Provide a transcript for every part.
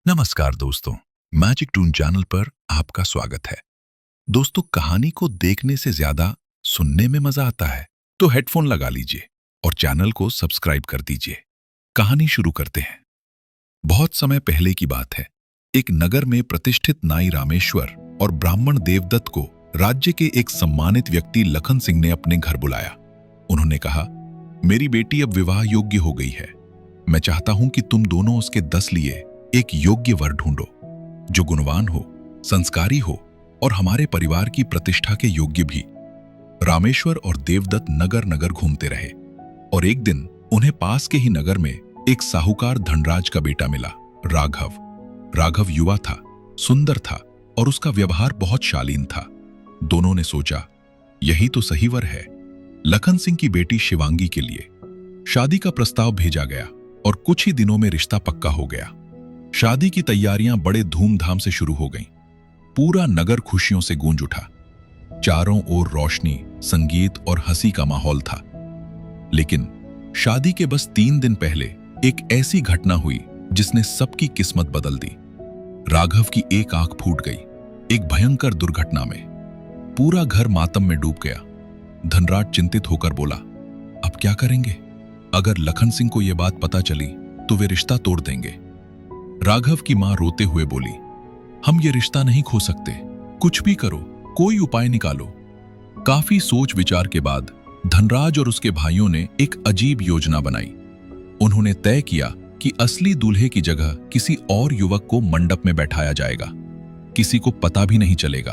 नमस्कार दोस्तों, magic twin channel पर आपका स्वागत है। दोस्तों, कहानी को देखने से ज्यादा सुनने में मजा आता है, तो हेडफोन लगा लीजिए और चैनल को सब्सक्राइब कर दीजिए। कहानी शुरू करते हैं। बहुत समय पहले की बात है। एक नगर में प्रतिष्ठित नाई रामेश्वर और ब्राह्मण देवदत्त को राज्य के एक सम्मानित व्यक्ति लखन सिंह ने अपने घर बुलाया। उन्होंने कहा, मेरी बेटी अब विवाह योग्य हो गई है। मैं चाहता हूं कि तुम दोनों उसके 10 लिए एक योग्य वर ढूंढो, जो गुणवान हो, संस्कारी हो और हमारे परिवार की प्रतिष्ठा के योग्य भी। रामेश्वर और देवदत्त नगर नगर घूमते रहे और एक दिन उन्हें पास के ही नगर में एक साहूकार धनराज का बेटा मिला, राघव। राघव युवा था, सुंदर था और उसका व्यवहार बहुत शालीन था। दोनों ने सोचा, यही तो सही वर है। लखन सिंह की बेटी शिवांगी के लिए शादी का प्रस्ताव भेजा गया और कुछ ही दिनों में रिश्ता पक्का हो गया। शादी की तैयारियां बड़े धूमधाम से शुरू हो गईं। पूरा नगर खुशियों से गूंज उठा। चारों ओर रोशनी, संगीत और हंसी का माहौल था। लेकिन शादी के बस 3 दिन पहले एक ऐसी घटना हुई जिसने सबकी किस्मत बदल दी। राघव की एक आंख फूट गई एक भयंकर दुर्घटना में। पूरा घर मातम में डूब गया। धनराज चिंतित होकर बोला, अब क्या करेंगे? अगर लखन सिंह को यह बात पता चली तो वे रिश्ता तोड़ देंगे। राघव की मां रोते हुए बोली, हम ये रिश्ता नहीं खो सकते। कुछ भी करो, कोई उपाय निकालो। काफी सोच विचार के बाद धनराज और उसके भाइयों ने एक अजीब योजना बनाई। उन्होंने तय किया कि असली दूल्हे की जगह किसी और युवक को मंडप में बैठाया जाएगा। किसी को पता भी नहीं चलेगा।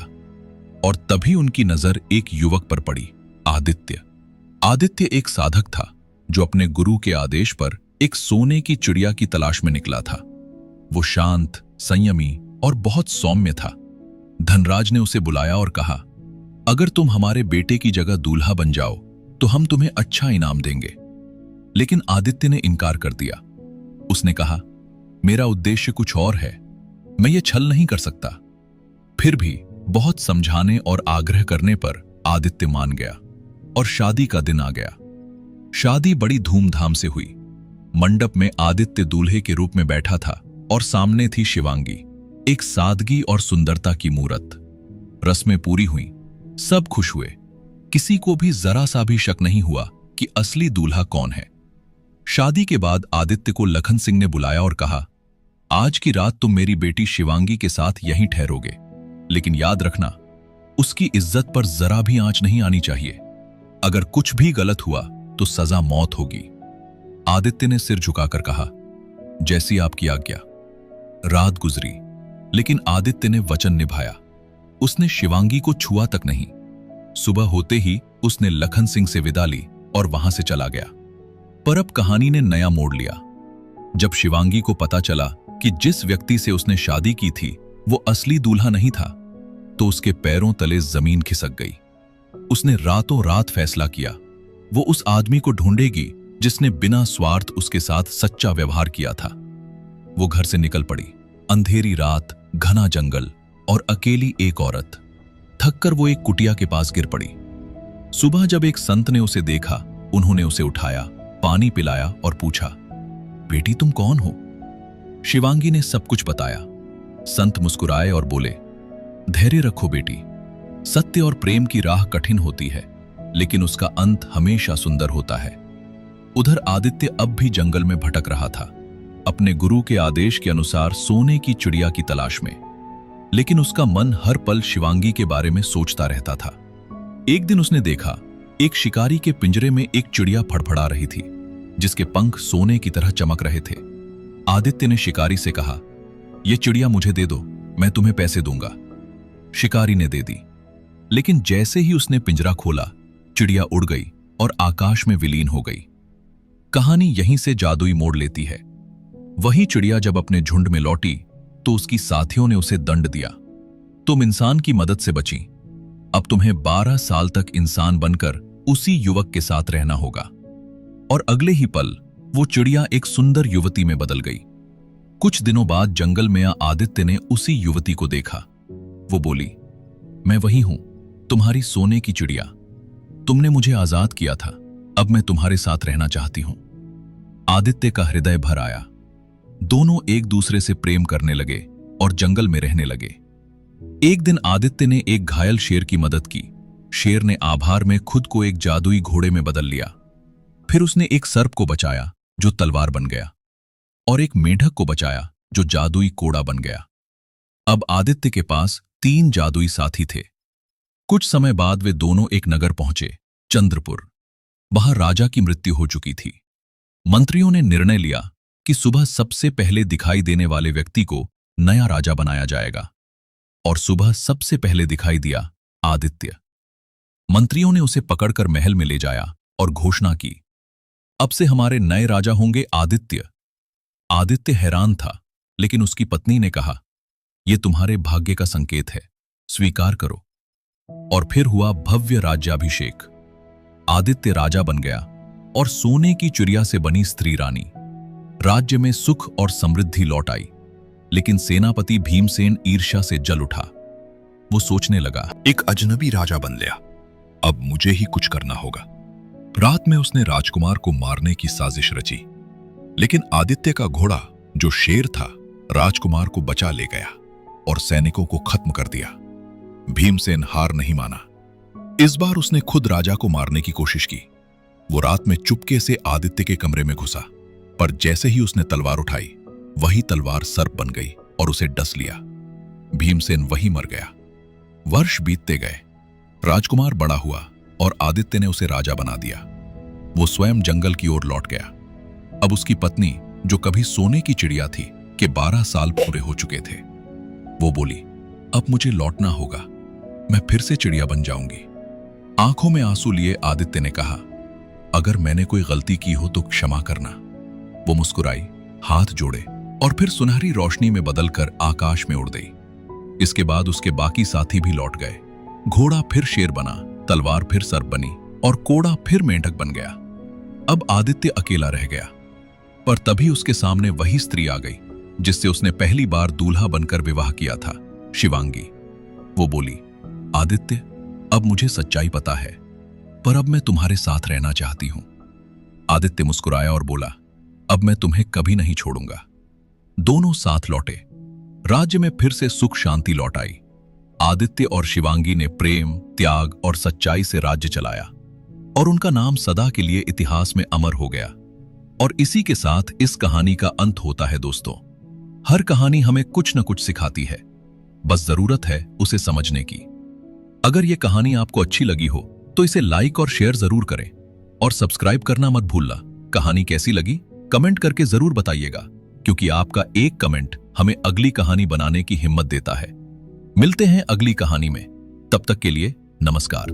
और तभी उनकी नजर एक युवक पर पड़ी, आदित्य। आदित्य एक साधक था जो अपने गुरु के आदेश पर एक सोने की चिड़िया की तलाश में निकला था। वो शांत, संयमी और बहुत सौम्य था। धनराज ने उसे बुलाया और कहा, अगर तुम हमारे बेटे की जगह दूल्हा बन जाओ तो हम तुम्हें अच्छा इनाम देंगे। लेकिन आदित्य ने इनकार कर दिया। उसने कहा, मेरा उद्देश्य कुछ और है, मैं ये छल नहीं कर सकता। फिर भी बहुत समझाने और आग्रह करने पर आदित्य मान गया और शादी का दिन आ गया। शादी बड़ी धूमधाम से हुई। मंडप में आदित्य दूल्हे के रूप में बैठा था और सामने थी शिवांगी, एक सादगी और सुंदरता की मूरत। रस्में पूरी हुई, सब खुश हुए। किसी को भी जरा सा भी शक नहीं हुआ कि असली दूल्हा कौन है। शादी के बाद आदित्य को लखन सिंह ने बुलाया और कहा, आज की रात तुम मेरी बेटी शिवांगी के साथ यहीं ठहरोगे, लेकिन याद रखना, उसकी इज्जत पर जरा भी आंच नहीं आनी चाहिए। अगर कुछ भी गलत हुआ तो सजा मौत होगी। आदित्य ने सिर झुकाकर कहा, जैसी आपकी आज्ञा। रात गुजरी, लेकिन आदित्य ने वचन निभाया। उसने शिवांगी को छुआ तक नहीं। सुबह होते ही उसने लखन सिंह से विदा ली और वहां से चला गया। पर अब कहानी ने नया मोड़ लिया। जब शिवांगी को पता चला कि जिस व्यक्ति से उसने शादी की थी वो असली दूल्हा नहीं था, तो उसके पैरों तले जमीन खिसक गई। उसने रातों रात फैसला किया, वो उस आदमी को ढूंढेगी जिसने बिना स्वार्थ उसके साथ सच्चा व्यवहार किया था। वो घर से निकल पड़ी। अंधेरी रात, घना जंगल और अकेली एक औरत। थककर वो एक कुटिया के पास गिर पड़ी। सुबह जब एक संत ने उसे देखा, उन्होंने उसे उठाया, पानी पिलाया और पूछा, बेटी तुम कौन हो? शिवांगी ने सब कुछ बताया। संत मुस्कुराए और बोले, धैर्य रखो बेटी। सत्य और प्रेम की राह कठिन होती है, लेकिन उसका अंत हमेशा सुंदर होता है। उधर आदित्य अब भी जंगल में भटक रहा था, अपने गुरु के आदेश के अनुसार सोने की चिड़िया की तलाश में। लेकिन उसका मन हर पल शिवांगी के बारे में सोचता रहता था। एक दिन उसने देखा, एक शिकारी के पिंजरे में एक चिड़िया फड़फड़ा रही थी, जिसके पंख सोने की तरह चमक रहे थे। आदित्य ने शिकारी से कहा, यह चिड़िया मुझे दे दो, मैं तुम्हें पैसे दूंगा। शिकारी ने दे दी। लेकिन जैसे ही उसने पिंजरा खोला, चिड़िया उड़ गई और आकाश में विलीन हो गई। कहानी यहीं से जादुई मोड़ लेती है। वही चिड़िया जब अपने झुंड में लौटी तो उसकी साथियों ने उसे दंड दिया। तुम इंसान की मदद से बची, अब तुम्हें 12 साल तक इंसान बनकर उसी युवक के साथ रहना होगा। और अगले ही पल वो चिड़िया एक सुंदर युवती में बदल गई। कुछ दिनों बाद जंगल में आदित्य ने उसी युवती को देखा। वो बोली, मैं वही हूं, तुम्हारी सोने की चिड़िया। तुमने मुझे आजाद किया था, अब मैं तुम्हारे साथ रहना चाहती हूं। आदित्य का हृदय भर आया। दोनों एक दूसरे से प्रेम करने लगे और जंगल में रहने लगे। एक दिन आदित्य ने एक घायल शेर की मदद की। शेर ने आभार में खुद को एक जादुई घोड़े में बदल लिया। फिर उसने एक सर्प को बचाया जो तलवार बन गया, और एक मेंढक को बचाया जो जादुई कोड़ा बन गया। अब आदित्य के पास 3 जादुई साथी थे। कुछ समय बाद वे दोनों एक नगर पहुंचे, चंद्रपुर। वहां राजा की मृत्यु हो चुकी थी। मंत्रियों ने निर्णय लिया कि सुबह सबसे पहले दिखाई देने वाले व्यक्ति को नया राजा बनाया जाएगा, और सुबह सबसे पहले दिखाई दिया आदित्य। मंत्रियों ने उसे पकड़कर महल में ले जाया और घोषणा की, अब से हमारे नए राजा होंगे आदित्य। आदित्य हैरान था, लेकिन उसकी पत्नी ने कहा, यह तुम्हारे भाग्य का संकेत है, स्वीकार करो। और फिर हुआ भव्य राज्याभिषेक। आदित्य राजा बन गया और सोने की चिड़िया से बनी स्त्री रानी। राज्य में सुख और समृद्धि लौट आई, लेकिन सेनापति भीमसेन ईर्ष्या से जल उठा। वो सोचने लगा, एक अजनबी राजा बन लिया, अब मुझे ही कुछ करना होगा। रात में उसने राजकुमार को मारने की साजिश रची, लेकिन आदित्य का घोड़ा जो शेर था राजकुमार को बचा ले गया और सैनिकों को खत्म कर दिया। भीमसेन हार नहीं माना। इस बार उसने खुद राजा को मारने की कोशिश की। वो रात में चुपके से आदित्य के कमरे में घुसा, पर जैसे ही उसने तलवार उठाई, वही तलवार सर्प बन गई और उसे डस लिया। भीमसेन वहीं मर गया। वर्ष बीतते गए। राजकुमार बड़ा हुआ और आदित्य ने उसे राजा बना दिया। वो स्वयं जंगल की ओर लौट गया। अब उसकी पत्नी, जो कभी सोने की चिड़िया थी, के 12 साल पूरे हो चुके थे। वो बोली, अब मुझे लौटना होगा, मैं फिर से चिड़िया बन जाऊंगी। आंखों में आंसू लिए आदित्य ने कहा, अगर मैंने कोई गलती की हो तो क्षमा करना। वो मुस्कुराई, हाथ जोड़े और फिर सुनहरी रोशनी में बदलकर आकाश में उड़ गई। इसके बाद उसके बाकी साथी भी लौट गए। घोड़ा फिर शेर बना, तलवार फिर सर्प बनी और कोड़ा फिर मेंढक बन गया। अब आदित्य अकेला रह गया, पर तभी उसके सामने वही स्त्री आ गई जिससे उसने पहली बार दूल्हा बनकर विवाह किया था, शिवांगी। वो बोली, आदित्य, अब मुझे सच्चाई पता है, पर अब मैं तुम्हारे साथ रहना चाहती हूं। आदित्य मुस्कुराया और बोला, अब मैं तुम्हें कभी नहीं छोड़ूंगा। दोनों साथ लौटे। राज्य में फिर से सुख शांति लौट आई। आदित्य और शिवांगी ने प्रेम, त्याग और सच्चाई से राज्य चलाया, और उनका नाम सदा के लिए इतिहास में अमर हो गया। और इसी के साथ इस कहानी का अंत होता है। दोस्तों, हर कहानी हमें कुछ न कुछ सिखाती है, बस जरूरत है उसे समझने की। अगर यह कहानी आपको अच्छी लगी हो तो इसे लाइक और शेयर जरूर करें, और सब्सक्राइब करना मत भूलना। कहानी कैसी लगी कमेंट करके जरूर बताइएगा, क्योंकि आपका एक कमेंट हमें अगली कहानी बनाने की हिम्मत देता है। मिलते हैं अगली कहानी में, तब तक के लिए नमस्कार।